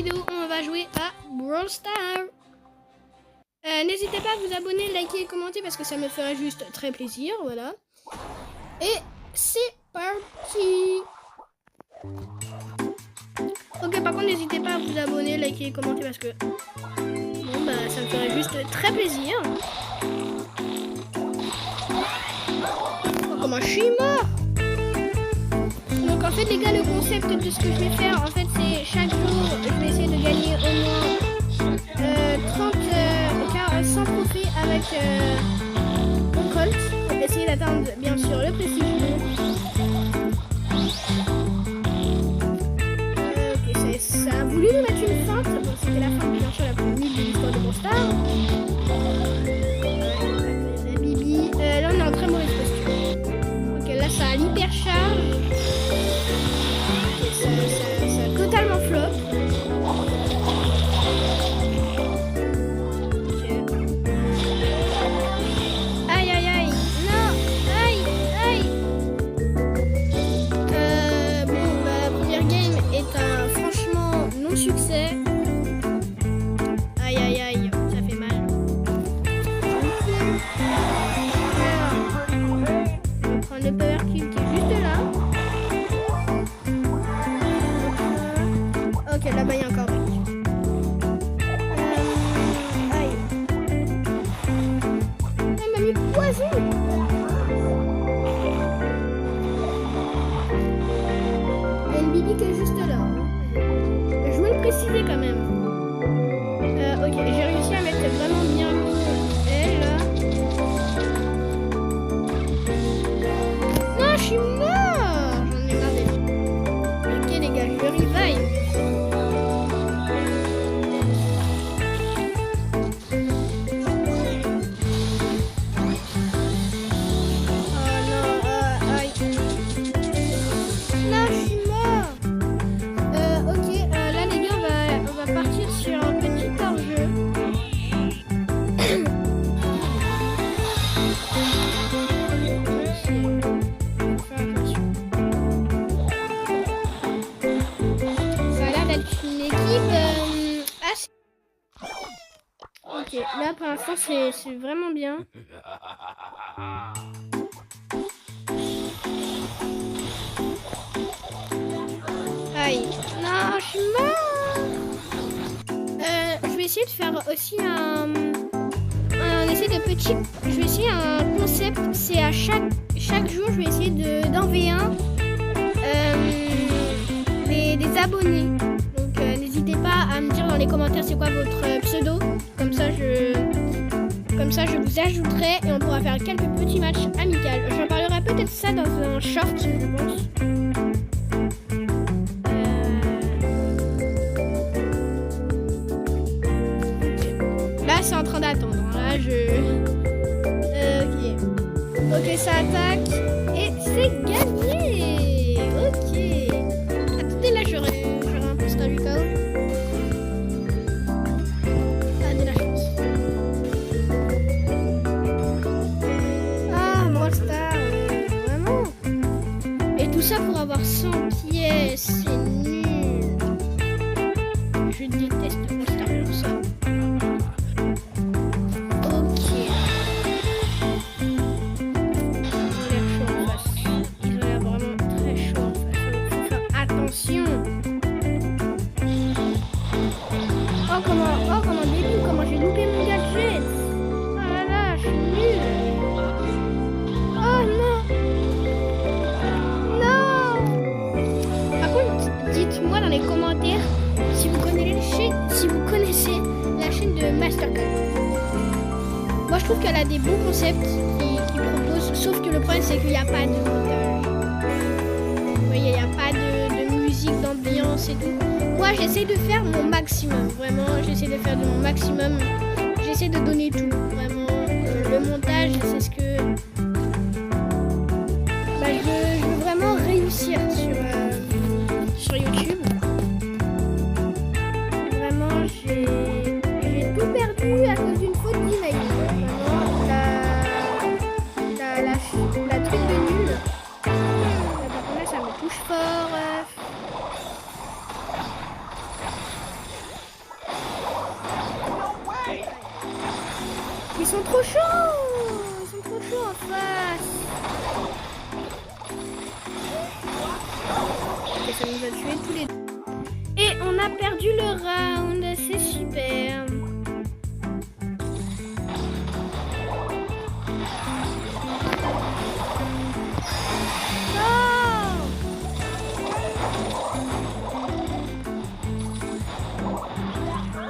vidéo, on va jouer à Brawl Stars. N'hésitez pas à vous abonner, liker et commenter parce que ça me ferait juste très plaisir, voilà. Et c'est parti. Ok, par contre, n'hésitez pas à vous abonner, liker et commenter parce que bon, bah, ça me ferait juste très plaisir. Oh, comment je suis mort. Donc en fait les gars, le concept de ce que je vais faire, en fait c'est chaque jour, je vais essayer de gagner au moins 100 trophées avec mon Colt. Je vais essayer d'atteindre bien sûr le prestige. Ok, ça a voulu nous mettre une feinte. Bon, c'était la feinte bien sûr la plus nulle de l'histoire de Brawl Stars. La Bibi. Là on est en très mauvaise posture. Ok, là ça a l'hypercharge. Ça a totalement flop. Okay. Aïe aïe aïe. Non. Aïe aïe. Bon, bah, la première game est un franchement non-succès. Aïe aïe aïe. Ça fait mal. On va prendre le power cube qui est juste là. Ok, là-bas il y a encore Brick. Aïe. Il m'a mis poison. Il y a une Bibi qui est juste là. Je veux le préciser quand même. Ok, j'ai réussi à mettre vraiment bien elle là. Non, je suis mort. J'en ai marre d'elle. Ok les gars, je revive. Ok, là pour l'instant c'est vraiment bien. Aïe, non, je suis mort. Je vais essayer de faire aussi un essai de petit. Je vais essayer un concept. C'est à chaque jour, je vais essayer d'enlever des abonnés. Donc n'hésitez pas à me dire dans les commentaires c'est quoi votre pseudo. Comme ça je vous ajouterai et on pourra faire quelques petits matchs amicaux. J'en parlerai peut-être ça dans un short, je pense. Là c'est en train d'attendre. Là ok, ça attaque et c'est gagné. Ok. Attendez, là j'aurai un peu un Lucao. Tout ça pour avoir 100 pièces, c'est nul. Je déteste Brawl Stars pour ça. Ok. Ils ont l'air vraiment très chauds en face. Faut faire attention. Oh comment débile, comment j'ai loupé mon gadget. Oh là là, je suis nul. Oh non. Dites-moi dans les commentaires si vous connaissez la chaîne de Mastercard. Moi je trouve qu'elle a des bons concepts qui propose, sauf que le problème c'est qu'il n'y a pas de montage. Vous voyez, il n'y a pas de musique, d'ambiance et tout. Moi j'essaie de faire mon maximum, vraiment j'essaie de faire de mon maximum. J'essaie de donner tout, vraiment. Le montage c'est ce que... Bah, je veux vraiment réussir sur YouTube. Vraiment, j'ai tout perdu à cause d'une faute d'email. Vraiment, la truc de nul. Là, ça me touche fort. Ils sont trop chauds. Ils sont trop chauds en face. Ok, ça nous a tués tous les deux. Et on a perdu le round. C'est super.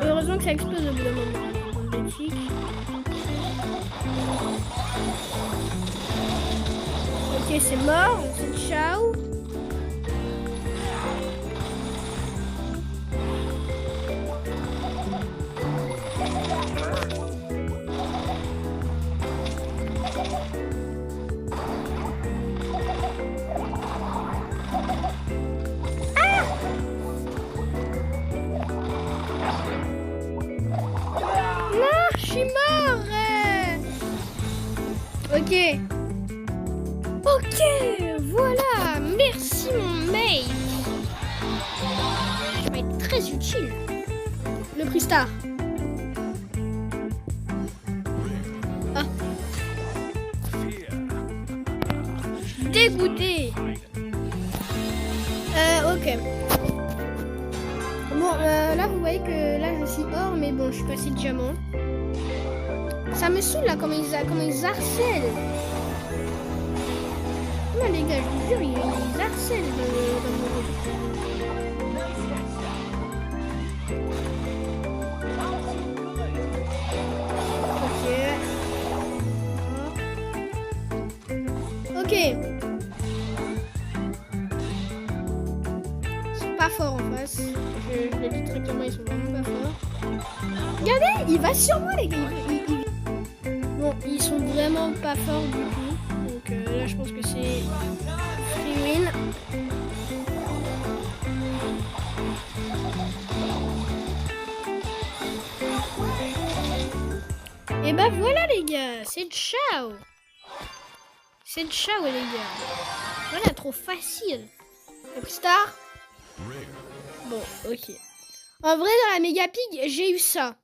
Heureusement que ça explose au bout d'un moment. Ok, c'est mort. C'est ciao. Ok. Ok, voilà. Merci mon mate. Ça va être très utile. Le prix star. Ah. Je suis dégoûtée. Ok. Bon, là vous voyez que là je suis or, mais bon, je suis passé de diamant. Ça me saoule là, comment ils harcèlent. Non les gars, je vous jure, ils harcèlent dans mon groupe. Ok. Ils sont pas forts en face. Je l'ai dit très clairement, ils sont vraiment pas forts. Regardez, il va sur moi les gars. Bon, ils sont vraiment pas forts du tout. Donc là, je pense que c'est free win. Et bah voilà les gars, c'est ciao. C'est ciao les gars. Voilà, trop facile. Le star. Bon, ok. En vrai, dans la méga pig, j'ai eu ça.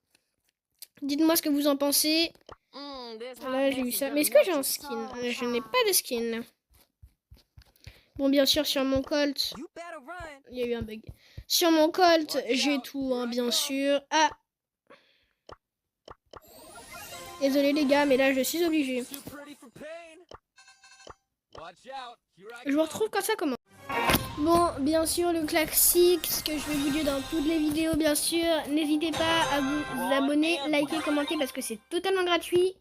Dites-moi ce que vous en pensez. Là, j'ai eu ça. Mais est-ce que j'ai un skin? Je n'ai pas de skin. Bon, bien sûr, sur mon Colt, il y a eu un bug. Sur mon Colt, j'ai tout, hein, bien sûr. Ah! Désolé les gars, mais là, je suis obligée. Je vous retrouve quand ça commence. Bon, bien sûr, le classique, ce que je vais vous dire dans toutes les vidéos, bien sûr. N'hésitez pas à vous abonner, liker, commenter, parce que c'est totalement gratuit.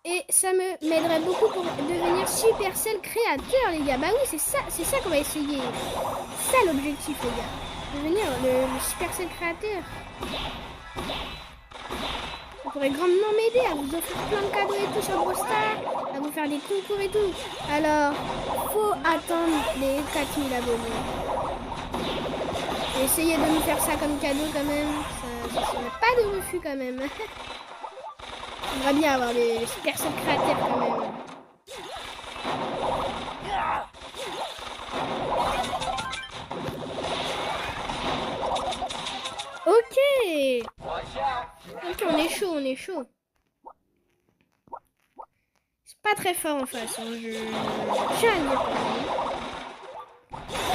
Et ça m'aiderait beaucoup pour devenir Supercell créateur, les gars. Bah oui, c'est ça qu'on va essayer. C'est ça l'objectif, les gars. Devenir le Supercell créateur. Ça pourrait grandement m'aider à vous offrir plein de cadeaux et tout sur Brawl Stars, à vous faire des concours et tout. Alors, faut attendre les 4000 abonnés. Et essayez de nous faire ça comme cadeau quand même. Ça serait pas de refus quand même. J'aimerais bien avoir les Supercell créateurs quand même. Ok. Ok, on est chaud, on est chaud. C'est pas très fort en face. Hein. Je tiens à le dire.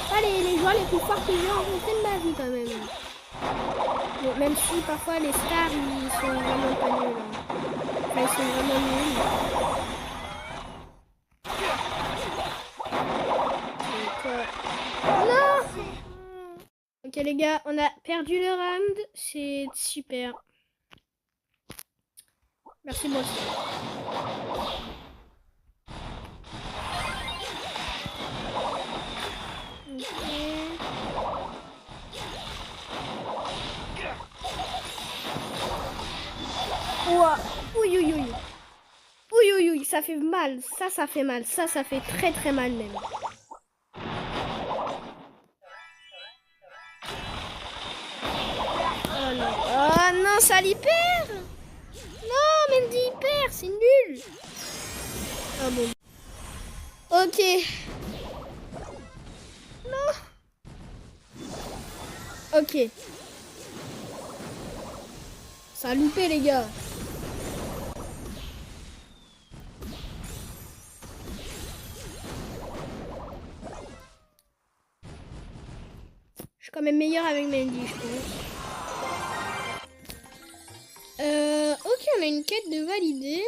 Pas les joueurs les plus forts que j'ai rencontrés de ma vie quand même. Bon, même si parfois les stars ils sont vraiment pas nuls. Hein. Enfin, ils sont vraiment nuls. Non! Ok les gars, on a perdu le round. C'est super. Merci beaucoup. Ouah. Oui, oui, oui. Oui, oui, oui, ça fait mal. Ça fait mal. Ça fait très, très mal même. Oh non. Oh non, ça l'hyper. Non, Mendy hyper, c'est nul. Ah bon. Ok. Non. Ok. Ça a loupé, les gars. meilleur avec Mandy, je pense. Ok, on a une quête de valider.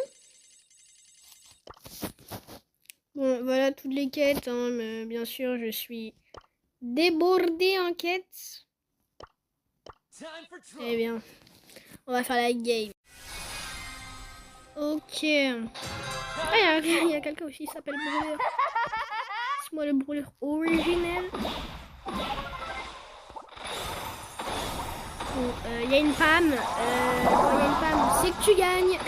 Bon, voilà toutes les quêtes, hein, mais bien sûr, je suis débordée en quêtes. Eh bien, on va faire la game. Ok. Ah, il y a quelqu'un aussi qui s'appelle Brûleur. C'est moi le brûleur originel. Bon, il y a une Pam. Quand il y a une Pam, c'est que tu gagnes.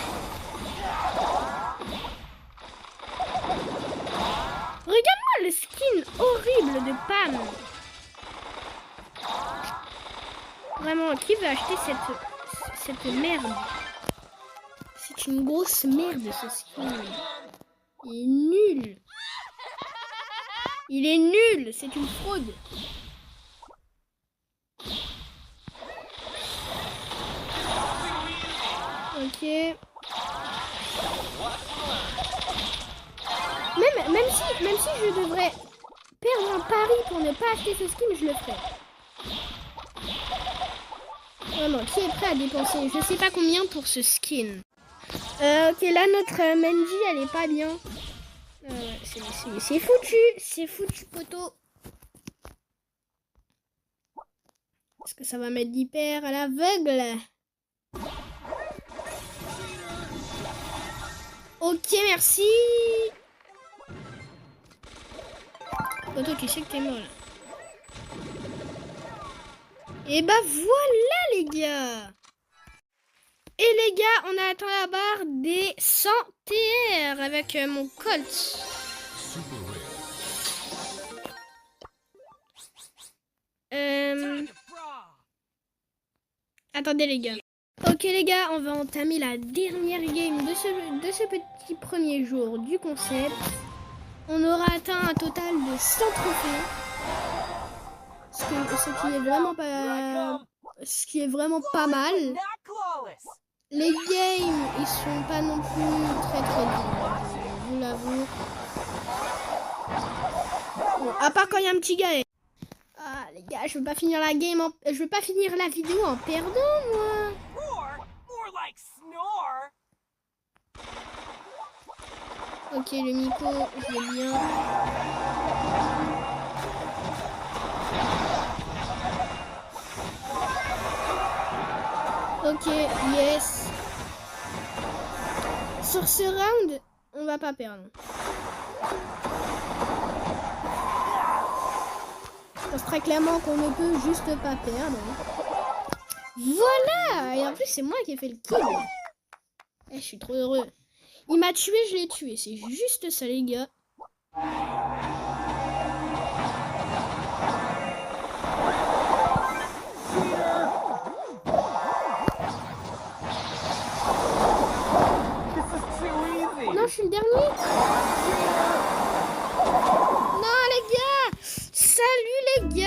Regarde-moi le skin horrible de Pam. Vraiment, qui veut acheter cette merde? C'est une grosse merde ce skin. Il est nul. Il est nul. C'est une fraude. Ok. Même si je devrais perdre un pari pour ne pas acheter ce skin, je le ferai. Vraiment, qui est prêt à dépenser je sais pas combien pour ce skin? Ok, là notre Mandy, elle est pas bien. C'est foutu poteau. Est-ce que ça va mettre l'hyper à l'aveugle? Ok, merci. Poteau, tu sais que t'es mort là. Et bah voilà les gars. Et les gars, on a atteint la barre des 100 TR avec mon Colt. Attendez les gars. Ok les gars, on va entamer la dernière game de ce petit premier jour du concept. On aura atteint un total de 100 trophées. Ce qui est vraiment pas mal. Les games, ils sont pas non plus très durs, je vous l'avoue. Bon, à part quand il y a un petit gars. Ah les gars, je veux pas finir la game je veux pas finir la vidéo en perdant moi. Ok, le Miko, je l'ai bien. Ok, yes. Sur ce round, on va pas perdre. Je pense très clairement qu'on ne peut juste pas perdre. Voilà. Et en plus, c'est moi qui ai fait le kill. Je suis trop heureux. Il m'a tué, je l'ai tué. C'est juste ça, les gars. Non, je suis le dernier. Non, les gars. Salut, les gars.